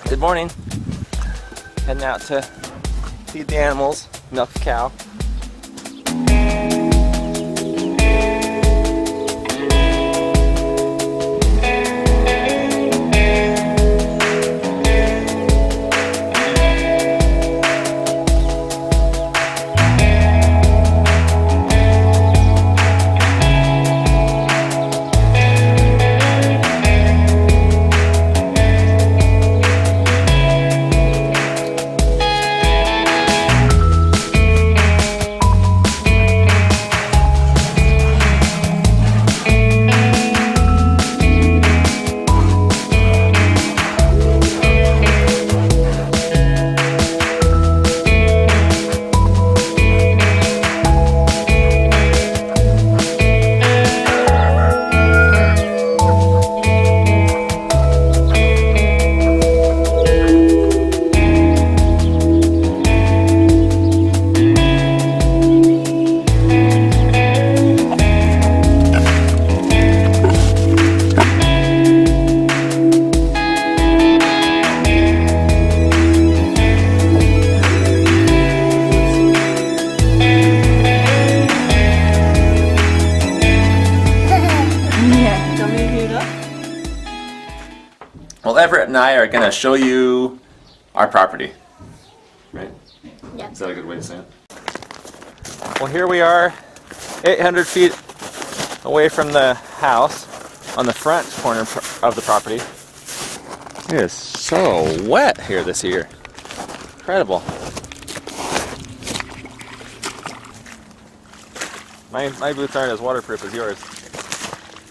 Good morning. Heading out to feed the animals, milk a cow. Well, Everett and I are going to show you our property, right? Yeah. Is that a good way to say it? Well, here we are, 800 feet away from the house, on the front corner of the property. It is so wet here this year. Incredible. My boots aren't as waterproof as yours.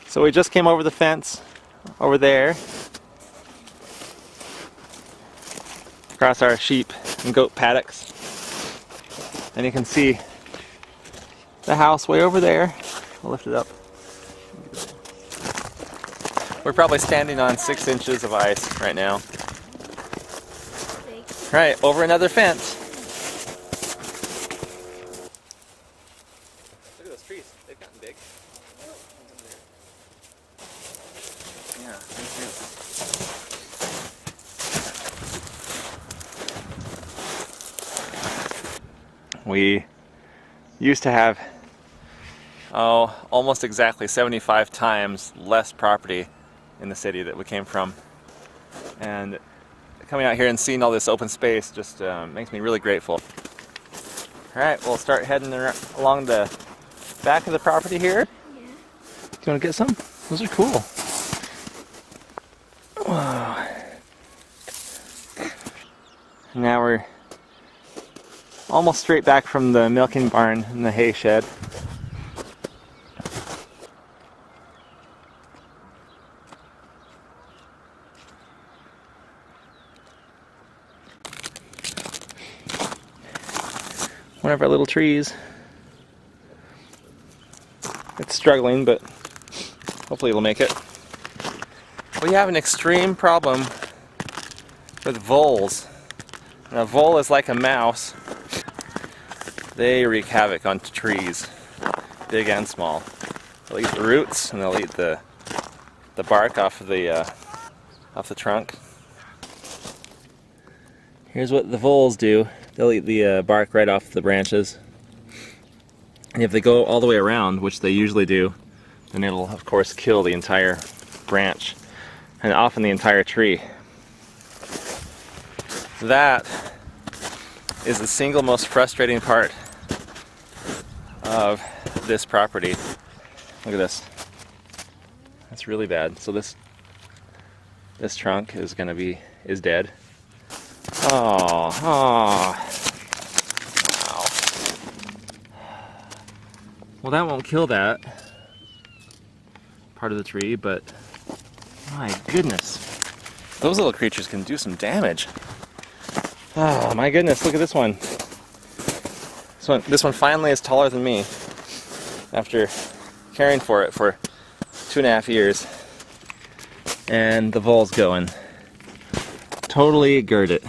So we just came over the fence over there, across our sheep and goat paddocks, and you can see the house way over there. I'll lift it up. We're probably standing on 6 inches of ice right now. Right, over another fence. Look at those trees, they've gotten big. Yeah, me too. We used to have, almost exactly 75 times less property in the city that we came from. And coming out here and seeing all this open space just makes me really grateful. Alright, we'll start heading along the back of the property here. Yeah. Do you want to get some? Those are cool. Wow. Now we're almost straight back from the milking barn and the hay shed. One of our little trees. It's struggling, but hopefully it'll make it. We have an extreme problem with voles. And a vole is like a mouse. They wreak havoc on trees, big and small. They'll eat the roots and they'll eat the bark off the trunk. Here's what the voles do. They'll eat the bark right off the branches. And if they go all the way around, which they usually do, then it'll of course kill the entire branch and often the entire tree. That is the single most frustrating part of this property. Look at this. That's really bad. So this trunk is dead. Oh. Wow. Well, that won't kill that part of the tree, but my goodness, those little creatures can do some damage. Oh my goodness, look at this one. This one finally is taller than me after caring for it for 2.5 years. And the vole's going. Totally gird it.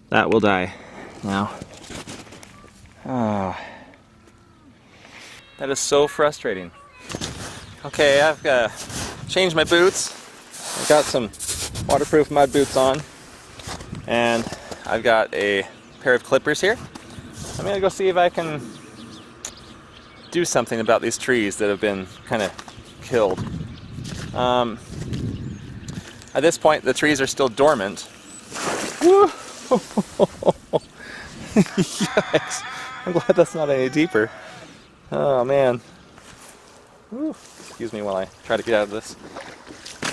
That will die now. Oh. That is so frustrating. Okay, I've changed my boots. I got some waterproof mud boots on, and I've got a pair of clippers here. I'm gonna go see if I can do something about these trees that have been kind of killed. At this point, the trees are still dormant. Woo! Yikes! I'm glad that's not any deeper. Oh man. Woo. Excuse me while I try to get out of this.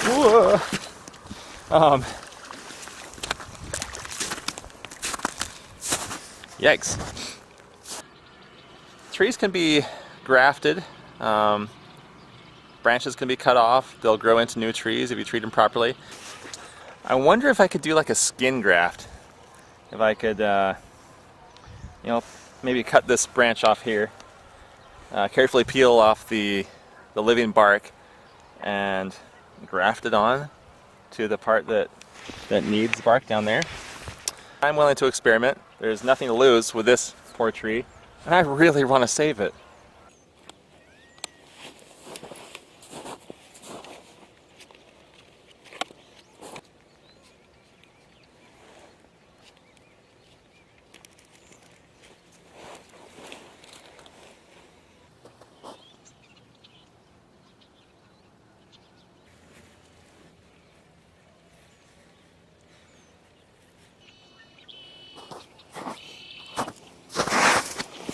Whoa. Yikes. Trees can be grafted. Branches can be cut off. They'll grow into new trees if you treat them properly. I wonder if I could do like a skin graft. If I could, you know, maybe cut this branch off here, carefully peel off the living bark, and graft it on to the part that needs bark down there. I'm willing to experiment. There's nothing to lose with this poor tree, and I really want to save it.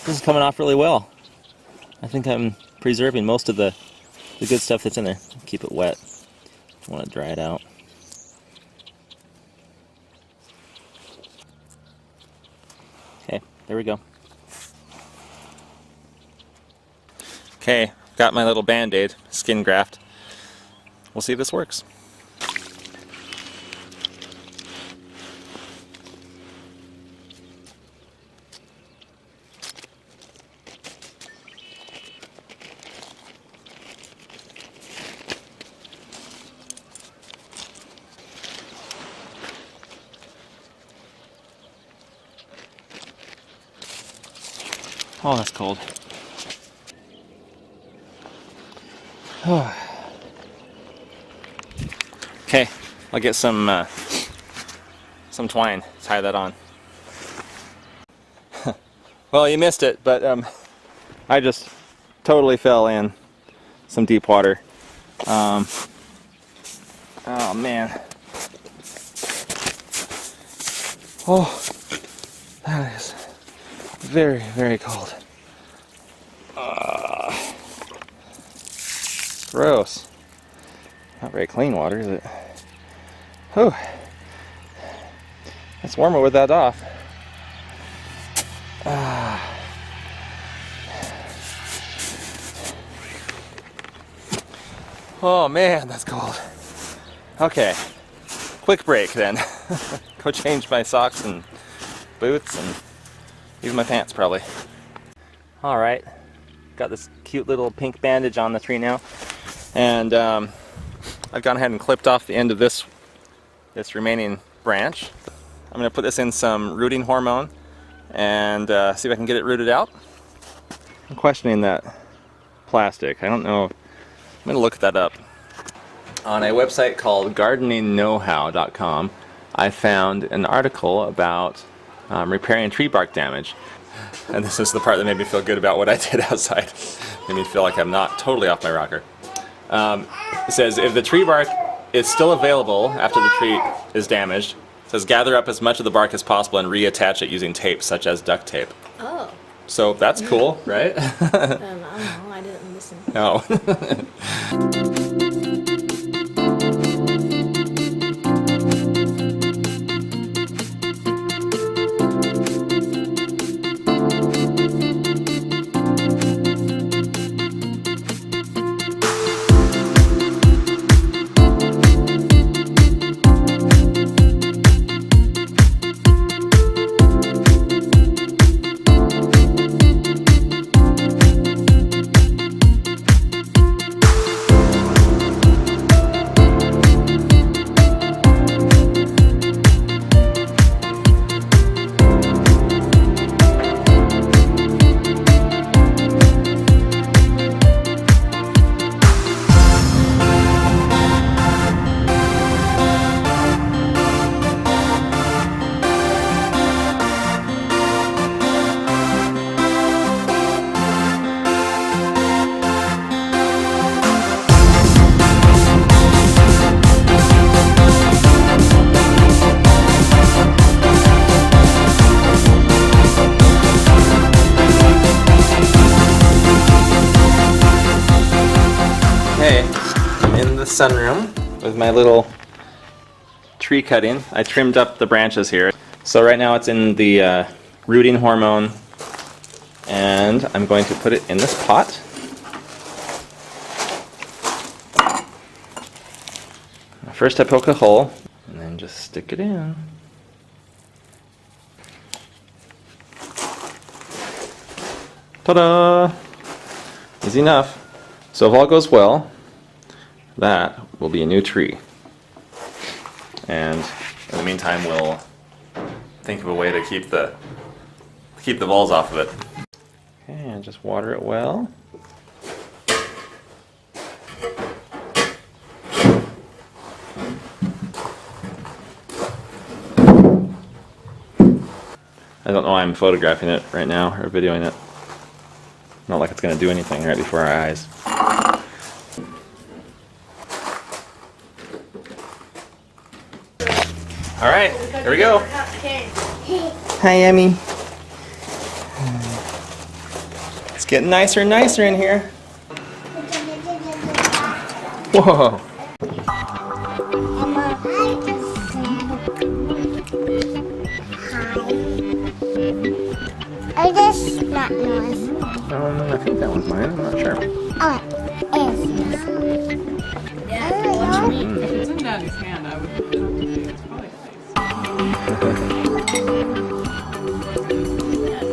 This is coming off really well. I think I'm preserving most of the good stuff that's in there. Keep it wet. I want to dry it out. Okay, there we go. Okay, got my little band-aid, skin graft. We'll see if this works. Oh, that's cold. Okay, I'll get some twine, tie that on. Well, you missed it, but I just totally fell in some deep water. Oh man. Oh, that is very, very cold. Gross. Not very clean water, is it? Whew. It's warmer with that off. Oh man, that's cold. Okay, quick break then. Go change my socks and boots and even my pants probably. Alright, got this cute little pink bandage on the tree now. And I've gone ahead and clipped off the end of this remaining branch. I'm going to put this in some rooting hormone and see if I can get it rooted out. I'm questioning that plastic. I don't know. I'm going to look that up. On a website called gardeningknowhow.com, I found an article about repairing tree bark damage. And this is the part that made me feel good about what I did outside. Made me feel like I'm not totally off my rocker. It says, if the tree bark is still available after the tree is damaged, it says gather up as much of the bark as possible and reattach it using tape, such as duct tape. Oh. So that's cool, right? I don't know, I didn't listen. Oh. sunroom with my little tree cutting. I trimmed up the branches here. So right now it's in the rooting hormone, and I'm going to put it in this pot. First I poke a hole, and then just stick it in. Ta-da! Easy enough. So if all goes well, that will be a new tree. And in the meantime, we'll think of a way to keep the voles off of it. Okay, and just water it well. I don't know why I'm photographing it right now, or videoing it. Not like it's going to do anything right before our eyes. Alright, here we go. Hi, Emmy. It's getting nicer and nicer in here. Whoa. Or this not noise? I think that one's mine. I'm not sure. Oh, it is. If it's in Daddy's hand, I would have to say it's probably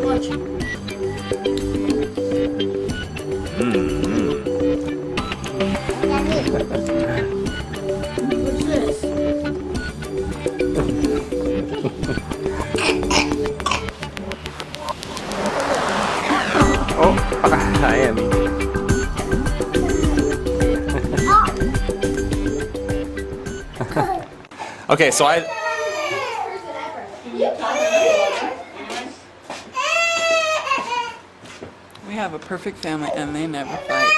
What's this? Oh, hi, Emmy. Okay, so We have a perfect family and they never fight.